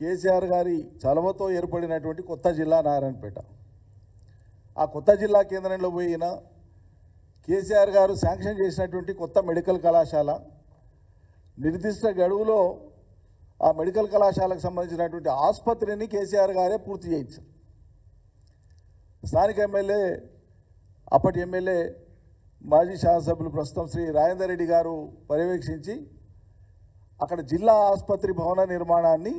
కేసీఆర్ గారి చలవతో ఏర్పడినటువంటి కొత్త జిల్లా నారాయణపేట. ఆ కొత్త జిల్లా కేంద్రంలో పోయిన కేసీఆర్ గారు శాంక్షన్ చేసినటువంటి కొత్త మెడికల్ కళాశాల నిర్దిష్ట గడువులో ఆ మెడికల్ కళాశాలకు సంబంధించినటువంటి ఆసుపత్రిని కేసీఆర్ గారే పూర్తి చేయించారు. స్థానిక ఎమ్మెల్యే, అప్పటి ఎమ్మెల్యే, మాజీ శాసనసభ్యులు ప్రస్తుతం శ్రీ రాజేందర్ రెడ్డి గారు పర్యవేక్షించి అక్కడ జిల్లా ఆసుపత్రి భవన నిర్మాణాన్ని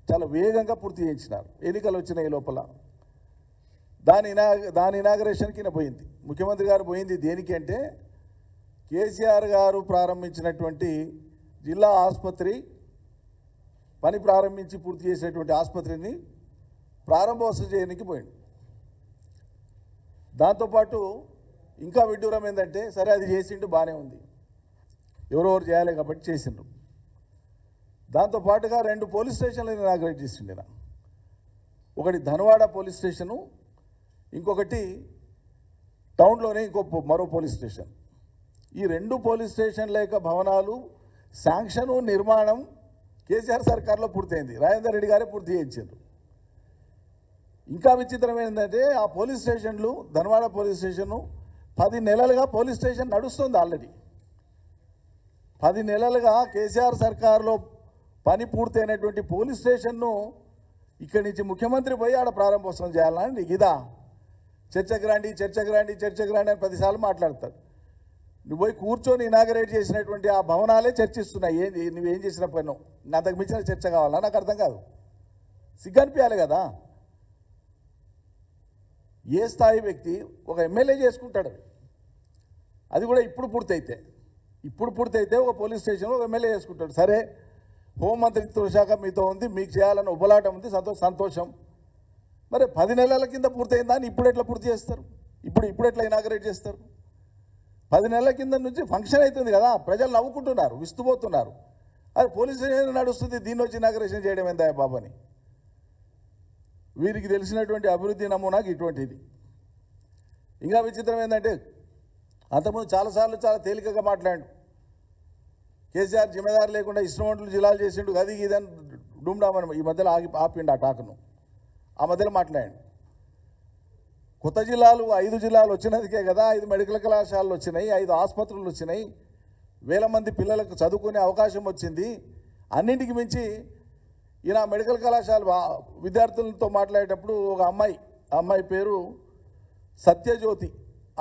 చాలా వేగంగా పూర్తి చేయించినారు. ఎన్నికలు వచ్చినాయి లోపల. దాని ఇనాగరేషన్కి పోయింది ముఖ్యమంత్రి గారు. పోయింది దేనికి అంటే కేసీఆర్ గారు ప్రారంభించినటువంటి జిల్లా ఆసుపత్రి పని ప్రారంభించి పూర్తి చేసినటువంటి ఆసుపత్రిని ప్రారంభోత్సవం చేయడానికి పోయింది. దాంతోపాటు ఇంకా విడ్డూరం ఏంటంటే, సరే అది చేసిండు బాగానే ఉంది, ఎవరెవరు చేయాలి కాబట్టి చేసిండ్రు. దాంతోపాటుగా 2 పోలీస్ స్టేషన్లు ఇనాగ్రేట్ చేసిండు. ఒకటి ధనవాడ పోలీస్ స్టేషను, ఇంకొకటి టౌన్లోనే మరో పోలీస్ స్టేషన్. ఈ 2 పోలీస్ స్టేషన్ల యొక్క భవనాలు శాంక్షను నిర్మాణం కేసీఆర్ సర్కార్లో పూర్తయింది. రాజేందర్ రెడ్డి గారే పూర్తి చేయించారు. ఇంకా విచిత్రం ఏంటంటే ఆ పోలీస్ స్టేషన్లు, ధనవాడ పోలీస్ స్టేషను 10 నెలలుగా పోలీస్ స్టేషన్ నడుస్తుంది. ఆల్రెడీ 10 నెలలుగా కేసీఆర్ సర్కార్లో పని పూర్తయినటువంటి పోలీస్ స్టేషన్ను ఇక్కడి నుంచి ముఖ్యమంత్రి పోయి ఆడ ప్రారంభోత్సవం చేయాలని ఇదా చర్చకు రండి అని 10 సార్లు మాట్లాడతాడు. నువ్వు పోయి కూర్చొని ఇనాగరేట్ చేసినటువంటి ఆ భవనాలే చర్చిస్తున్నాయి. నువ్వేం చేసిన పని, అంతకు మించిన చర్చ కావాలా? నాకు అర్థం కాదు. సిగ్గనిపించాలి కదా. ఏ స్థాయి వ్యక్తి ఒక ఎమ్మెల్యే చేసుకుంటాడు, అది కూడా ఇప్పుడు పూర్తయితే ఒక పోలీస్ స్టేషన్లో ఒక ఎమ్మెల్యే చేసుకుంటాడు. సరే, హోంమంత్రిత్వ శాఖ మీతో ఉంది, మీకు చేయాలని ఉబలాటం ఉంది, సంతోషం. మరి 10 నెలల కింద పూర్తయిందా అని ఇప్పుడు ఎట్లా పూర్తి చేస్తారు? ఇప్పుడు ఎట్లా ఇనాగరేట్ చేస్తారు? 10 నెలల కింద నుంచి ఫంక్షన్ అవుతుంది కదా, ప్రజలు నవ్వుకుంటున్నారు, విస్తుపోతున్నారు. అది పోలీస్ స్టేషన్ నడుస్తుంది, దీన్ని వచ్చి ఇనాగరేషన్ చేయడం ఏందా బాబు అని. వీరికి తెలిసినటువంటి అభివృద్ధి నమూనాకి ఇటువంటిది. ఇంకా విచిత్రం ఏంటంటే, అంతకుముందు చాలాసార్లు చాలా తేలికగా మాట్లాడు. కేసీఆర్ జిమ్మేదారు లేకుండా ఇష్టమంటులు జిల్లాలు చేసిండు, అది ఇదని డూమ్డామని ఈ మధ్యలో ఆపిండు ఆ టాకును. ఆ మధ్యలో మాట్లాడాడు. కొత్త జిల్లాలు 5 జిల్లాలు వచ్చినందుకే కదా 5 మెడికల్ కళాశాలలు వచ్చినాయి, 5 ఆసుపత్రులు వచ్చినాయి, వేల మంది పిల్లలకు చదువుకునే అవకాశం వచ్చింది. అన్నింటికి మించి ఈయన మెడికల్ కళాశాల విద్యార్థులతో మాట్లాడేటప్పుడు ఒక అమ్మాయి పేరు సత్యజ్యోతి,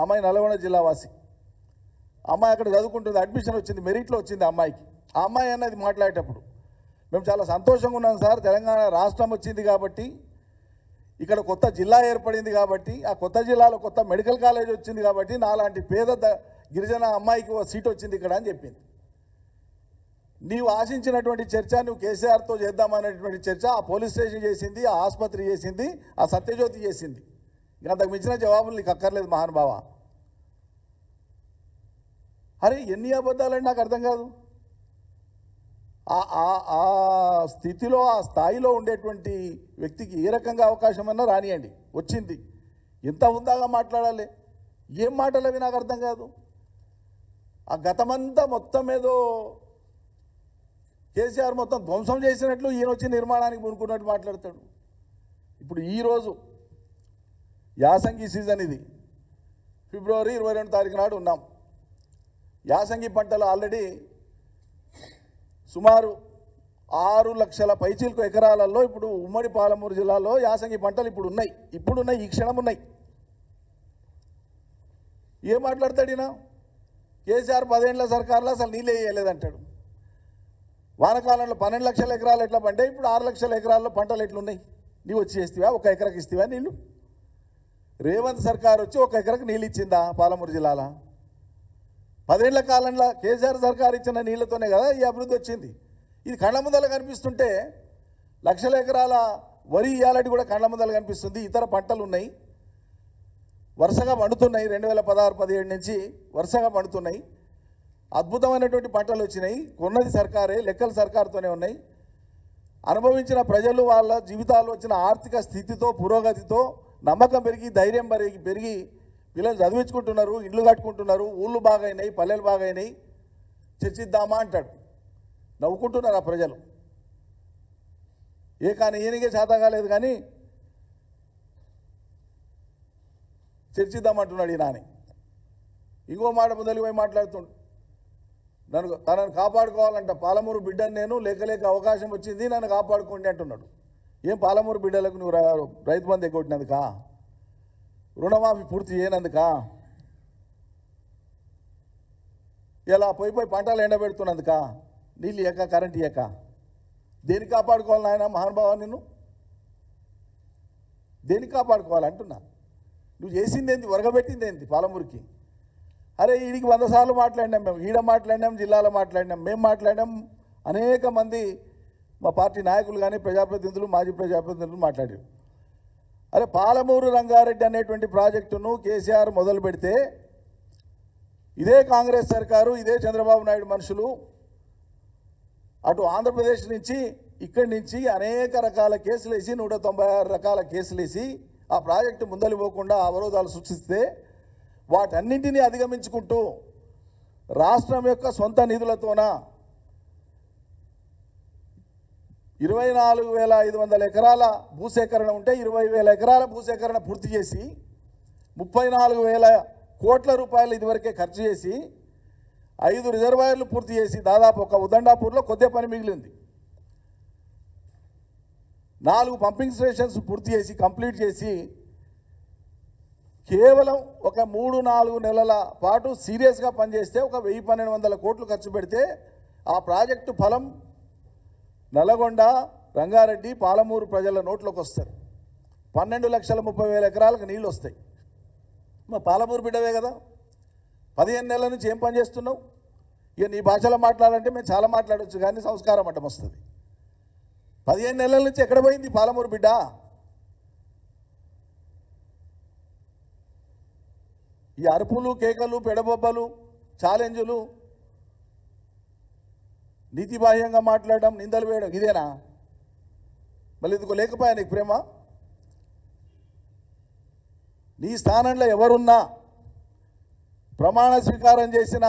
అమ్మాయి నల్గొండ జిల్లా వాసి. అమ్మాయి అక్కడ చదువుకుంటుంది, అడ్మిషన్ వచ్చింది, మెరిట్లో వచ్చింది అమ్మాయికి. ఆ అమ్మాయి అన్నది మాట్లాడేటప్పుడు మేము చాలా సంతోషంగా ఉన్నాం సార్, తెలంగాణ రాష్ట్రం వచ్చింది కాబట్టి, ఇక్కడ కొత్త జిల్లా ఏర్పడింది కాబట్టి, ఆ కొత్త జిల్లాలో కొత్త మెడికల్ కాలేజ్ వచ్చింది కాబట్టి నాలాంటి పేద గిరిజన అమ్మాయికి ఒక సీట్ వచ్చింది ఇక్కడ అని చెప్పింది. నీవు ఆశించినటువంటి చర్చ, నువ్వు కేసీఆర్తో చేద్దామనేటువంటి చర్చ ఆ పోలీస్ స్టేషన్ చేసింది, ఆ ఆసుపత్రి చేసింది, ఆ సత్యజ్యోతి చేసింది. ఇంకా అంతకు మించిన జవాబులు నీకు అక్కర్లేదు మహానుభావ. అరే ఎన్ని అబద్ధాలని నాకు అర్థం కాదు. ఆ స్థితిలో, ఆ స్థాయిలో ఉండేటువంటి వ్యక్తికి ఏ రకంగా అవకాశం అన్నా రానియండి, వచ్చింది. ఎంత ఉందాగా మాట్లాడాలి, ఏం మాటలు అవి నాకు అర్థం కాదు. ఆ గతమంతా మొత్తం ఏదో కేసీఆర్ మొత్తం ధ్వంసం చేసినట్లు ఈయన వచ్చి నిర్మాణానికి పూనుకున్నట్టు మాట్లాడతాడు. ఇప్పుడు ఈరోజు యాసంగి సీజన్, ఇది ఫిబ్రవరి 22 తారీఖు నాడు ఉన్నాం. యాసంగి పంటలు ఆల్రెడీ సుమారు 6 లక్షల పైచీలకు ఎకరాలలో ఇప్పుడు ఉమ్మడి పాలమూరు జిల్లాలో యాసంగి పంటలు ఇప్పుడున్నాయి, ఈ క్షణం ఉన్నాయి. ఏం మాట్లాడతాడు ఈయన? కేసీఆర్ 10 ఏళ్ల సర్కారులో అసలు నీళ్ళే వేయలేదంటాడు. వానకాలంలో 12 లక్షల ఎకరాలు ఎట్లా పండాయి, ఇప్పుడు 6 లక్షల ఎకరాల్లో పంటలు ఎట్లున్నాయి? నీవు వచ్చి చేస్తావా? 1 ఎకరాకి ఇస్తావా నీళ్ళు? రేవంత్ సర్కార్ వచ్చి 1 ఎకరాకి నీళ్ళు ఇచ్చిందా పాలమూరు జిల్లాలో? 10 ఏళ్ల కాలంలో కేసీఆర్ సర్కార్ ఇచ్చిన నీళ్లతోనే కదా ఈ అభివృద్ధి వచ్చింది. ఇది కళ్ళ ముందల కనిపిస్తుంటే, లక్షల ఎకరాల వరి ఇయ్యాలటి కూడా కళ్ళ ముందల కనిపిస్తుంది. ఇతర పంటలు ఉన్నాయి, వరుసగా పండుతున్నాయి. 2016-17 నుంచి వరుసగా పండుతున్నాయి. అద్భుతమైనటువంటి పంటలు వచ్చినాయి. కొన్నది సర్కారే, లెక్కలు సర్కారుతోనే ఉన్నాయి. అనుభవించిన ప్రజలు వాళ్ళ జీవితాల్లో వచ్చిన ఆర్థిక స్థితితో, పురోగతితో నమ్మకం పెరిగి, ధైర్యం పెరిగి పిల్లలు చదివించుకుంటున్నారు, ఇళ్ళు కట్టుకుంటున్నారు, ఊళ్ళు బాగైనాయి, పల్లెలు బాగైనాయి, చర్చిద్దామా అంటాడు. నవ్వుకుంటున్నారు ఆ ప్రజలు. కానీ ఈయనకే చేత కాలేదు కానీ చర్చిద్దామంటున్నాడు ఈ నాని. ఇంకో మాట ముందరికి పోయి మాట్లాడుతుండు. తనను కాపాడుకోవాలంట. పాలమూరు బిడ్డను నేను లేక అవకాశం వచ్చింది, నన్ను కాపాడుకోండి అంటున్నాడు. ఏం పాలమూరు బిడ్డలకు నువ్వు రైతు బంధు ఎగ్గొట్టినందుక, రుణమాఫీ పూర్తి చేయనందుక, ఇలా పోయి పంటలు ఎండబెడుతున్నందుక, నీళ్ళు ఇయ్యక కరెంట్ ఇయ్యక, దేనికి కాపాడుకోవాలి నాయన మహానుభావా? నిన్ను దేనికి కాపాడుకోవాలంటున్నా? నువ్వు చేసింది ఏంది? వరగబెట్టింది ఏంది పాలమూరుకి? అరే ఈడికి 100 సార్లు మాట్లాడినాం మేము, ఈడ మాట్లాడినాం, జిల్లాలో మాట్లాడినాం, మేము మాట్లాడినాం, అనేక మంది మా పార్టీ నాయకులు కానీ ప్రజాప్రతినిధులు, మాజీ ప్రజాప్రతినిధులు మాట్లాడారు. అరే పాలమూరు రంగారెడ్డి అనేటువంటి ప్రాజెక్టును కేసీఆర్ మొదలు పెడితే ఇదే కాంగ్రెస్ సర్కారు, ఇదే చంద్రబాబు నాయుడు మనుషులు అటు ఆంధ్రప్రదేశ్ నుంచి ఇక్కడి నుంచి అనేక రకాల కేసులు వేసి 196 రకాల కేసులు వేసి ఆ ప్రాజెక్టు ముందలి పోకుండా అవరోధాలు సృష్టిస్తే వాటన్నింటినీ అధిగమించుకుంటూ రాష్ట్రం యొక్క సొంత నిధులతోన 24,500 ఎకరాల భూసేకరణ ఉంటే 20,000 ఎకరాల భూసేకరణ పూర్తి చేసి 34,000 కోట్ల రూపాయలు ఇదివరకే ఖర్చు చేసి 5 రిజర్వాయర్లు పూర్తి చేసి దాదాపు ఒక ఉదండాపూర్లో కొద్దిగా పని మిగిలింది. 4 పంపింగ్ స్టేషన్స్ పూర్తి చేసి కంప్లీట్ చేసి కేవలం ఒక 3-4 నెలల పాటు సీరియస్గా పనిచేస్తే ఒక 1,000-1,200 కోట్లు ఖర్చు పెడితే ఆ ప్రాజెక్టు ఫలం నల్గొండ, రంగారెడ్డి, పాలమూరు ప్రజల నోట్లోకి వస్తారు. 12,30,000 ఎకరాలకు నీళ్ళు వస్తాయి. మా పాలమూరు బిడ్డవే కదా, 15 నెలల నుంచి ఏం పని చేస్తున్నావు? ఇక నీ భాషలో మాట్లాడాలంటే మేము చాలా మాట్లాడవచ్చు కానీ సంస్కారం అడ్డం వస్తుంది. 15 నెలల నుంచి ఎక్కడ పోయింది పాలమూరు బిడ్డ? ఈ అరుపులు, కేకలు, పెడబొబ్బలు, ఛాలెంజులు, నీతిబాహ్యంగా మాట్లాడడం, నిందలు వేయడం ఇదేనా? మళ్ళీ ఎందుకు లేకపోయా నీకు ప్రేమ? నీ స్థానంలో ఎవరున్నా ప్రమాణ స్వీకారం చేసిన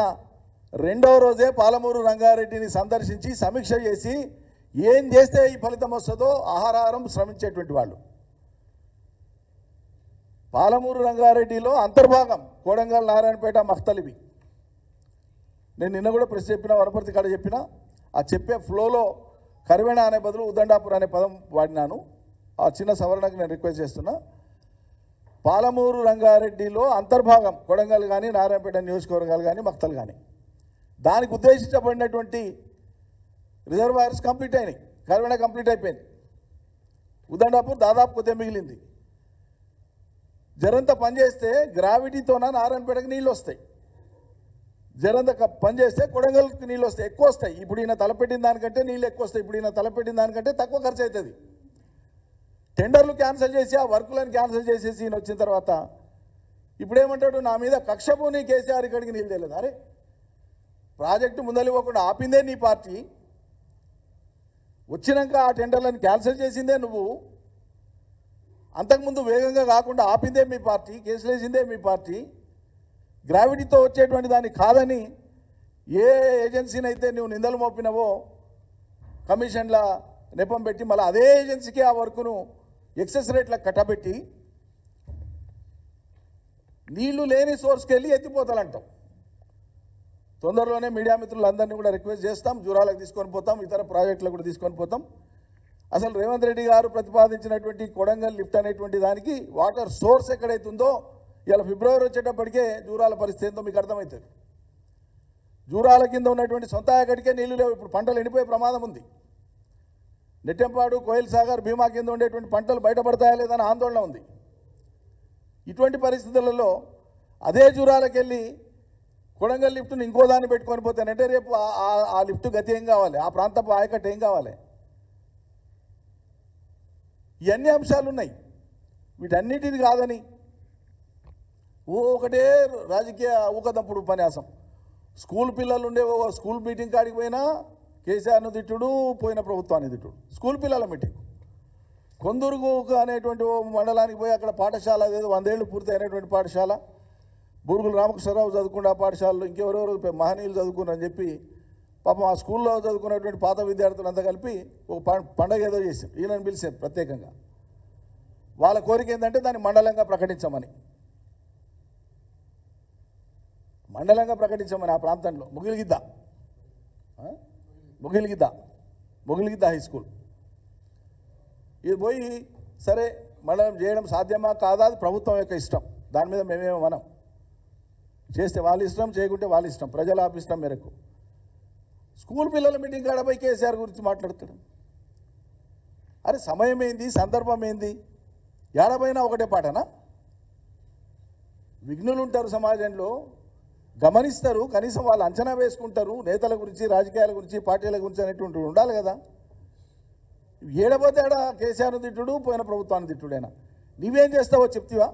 2వ రోజే పాలమూరు రంగారెడ్డిని సందర్శించి సమీక్ష చేసి ఏం చేస్తే ఈ ఫలితం వస్తుందో ఆహారం శ్రమించేటువంటి వాళ్ళు. పాలమూరు రంగారెడ్డిలో అంతర్భాగం కోడంగల్, నారాయణపేట, మఖ్తలివి. నేను నిన్న కూడా ప్రెస్ చెప్పిన, వనపర్తి కాడ చెప్పిన, ఆ చెప్పే ఫ్లోలో కరివేణ అనే బదులు ఉదండాపూర్ అనే పదం వాడినాను. ఆ చిన్న సవరణకు నేను రిక్వెస్ట్ చేస్తున్నా. పాలమూరు రంగారెడ్డిలో అంతర్భాగం కొడంగల్ కానీ, నారాయణపేట నియోజకవర్గాలు కానీ, మఖ్తల్ కానీ, దానికి ఉద్దేశించబడినటువంటి రిజర్వాయర్స్ కంప్లీట్ అయినాయి. కరివేణ కంప్లీట్ అయిపోయింది. ఉదండాపూర్ దాదాపు కొద్దిగా మిగిలింది. జరంత పనిచేస్తే గ్రావిటీతోన నారాయణపేటకు నీళ్ళు వస్తాయి. జరంత పనిచేస్తే కొడంగల్కి నీళ్ళు వస్తాయి, ఎక్కువ వస్తాయి. ఇప్పుడు ఈయన తలపెట్టిన దానికంటే నీళ్ళు ఎక్కువ వస్తాయి. ఇప్పుడు ఈయన తలపెట్టిన దానికంటే తక్కువ ఖర్చు అవుతుంది. టెండర్లు క్యాన్సిల్ చేసి ఆ వర్కులను క్యాన్సిల్ చేసేసి ఈయన వచ్చిన తర్వాత ఇప్పుడు ఏమంటాడు? నా మీద కక్షపూని కేసీఆర్ ఇక్కడికి నీళ్ళు తెలియదు. అరే ప్రాజెక్టు ముందలివ్వకుండా ఆపిందే నీ పార్టీ, వచ్చినాక ఆ టెండర్లను క్యాన్సిల్ చేసిందే నువ్వు, అంతకుముందు వేగంగా కాకుండా ఆపిందే మీ పార్టీ, కేసులు వేసిందే మీ పార్టీ. గ్రావిటీతో వచ్చేటువంటి దాన్ని కాదని ఏ ఏజెన్సీనైతే నువ్వు నిందలు మోపినవో కమిషన్ల నెపం పెట్టి మళ్ళీ అదే ఏజెన్సీకి ఆ వర్కును ఎక్సెస్ రేట్లకు కట్టబెట్టి నీళ్లు లేని సోర్స్కి వెళ్ళి ఎత్తిపోతాలంటాం. తొందరలోనే మీడియా మిత్రులందరినీ కూడా రిక్వెస్ట్ చేస్తాం, జూరాలకు తీసుకొని పోతాం, ఇతర ప్రాజెక్టులకు కూడా తీసుకొని పోతాం. అసలు రేవంత్ రెడ్డి గారు ప్రతిపాదించినటువంటి కొడంగల్ లిఫ్ట్ అనేటువంటి దానికి వాటర్ సోర్స్ ఎక్కడైతుందో ఇలా ఫిబ్రవరి వచ్చేటప్పటికే జూరాల పరిస్థితి ఏందో మీకు అర్థమవుతుంది. జూరాల కింద ఉన్నటువంటి సొంత ఆయకడికే నీళ్లు లేవు. ఇప్పుడు పంటలు ఎండిపోయే ప్రమాదం ఉంది. నెట్టెంపాడు, కోయిల్ సాగర్, భీమా కింద ఉండేటువంటి పంటలు బయటపడతాయా లేదని ఆందోళన ఉంది. ఇటువంటి పరిస్థితులలో అదే జూరాలకు వెళ్ళి కొడంగల్ లిఫ్ట్ను ఇంకో దాన్ని పెట్టుకొని పోతానంటే రేపు ఆ లిఫ్ట్ గతి ఏం కావాలి? ఆ ప్రాంతపు ఆయకట్టు ఏం కావాలి? ఇవన్నీ అంశాలు ఉన్నాయి. వీటన్నిటిని కాదని ఒకటే రాజకీయ ఊకదంపుడు ఉపన్యాసం. స్కూల్ పిల్లలు ఉండే స్కూల్ మీటింగ్ కాడికి పోయినా కేసీఆర్ను తిట్టుడు, పోయిన ప్రభుత్వాన్ని తిట్టుడు. స్కూల్ పిల్లల మీటింగ్ కొందురుగు అనేటువంటి మండలానికి పోయి అక్కడ పాఠశాల, అదేదో 100 ఏళ్ళు పూర్తి అయినటువంటి పాఠశాల, బూరుగులు రామకృష్ణరావు చదువుకున్న పాఠశాలలో ఇంకెవరెవరు మహనీయులు చదువుకున్నారని చెప్పి పాపం ఆ స్కూల్లో చదువుకున్నటువంటి పాత విద్యార్థులంతా కలిపి ఒక పండగ ఏదో చేశారు, ఈయనని పిలిచారు ప్రత్యేకంగా. వాళ్ళ కోరిక ఏంటంటే దాన్ని మండలంగా ప్రకటించమని ఆ ప్రాంతంలో ముగిలిగిద్ద హై స్కూల్. ఇది పోయి సరే మండలం చేయడం సాధ్యమా కాదా అది ప్రభుత్వం యొక్క ఇష్టం, దాని మీద మేమేమో మనం చేస్తే వాళ్ళ ఇష్టం, చేయకుంటే వాళ్ళ ఇష్టం, ప్రజల ఇష్టం మేరకు. స్కూల్ పిల్లల మీటింగ్ కాడపై కేసీఆర్ గురించి మాట్లాడతాడు. అరే సమయం ఏంది, సందర్భం ఏంది, ఏడపైనా ఒకటే పాటనా? విఘ్నులు ఉంటారు సమాజంలో, గమనిస్తారు, కనీసం వాళ్ళు అంచనా వేసుకుంటారు, నేతల గురించి, రాజకీయాల గురించి, పార్టీల గురించి అనేటువంటి ఉండాలి కదా. ఏడపోతే ఆడ కేసీఆర్ను తిట్టుడు, పోయిన ప్రభుత్వాన్ని తిట్టుడైనా. నీవేం చేస్తావో చెప్తివా?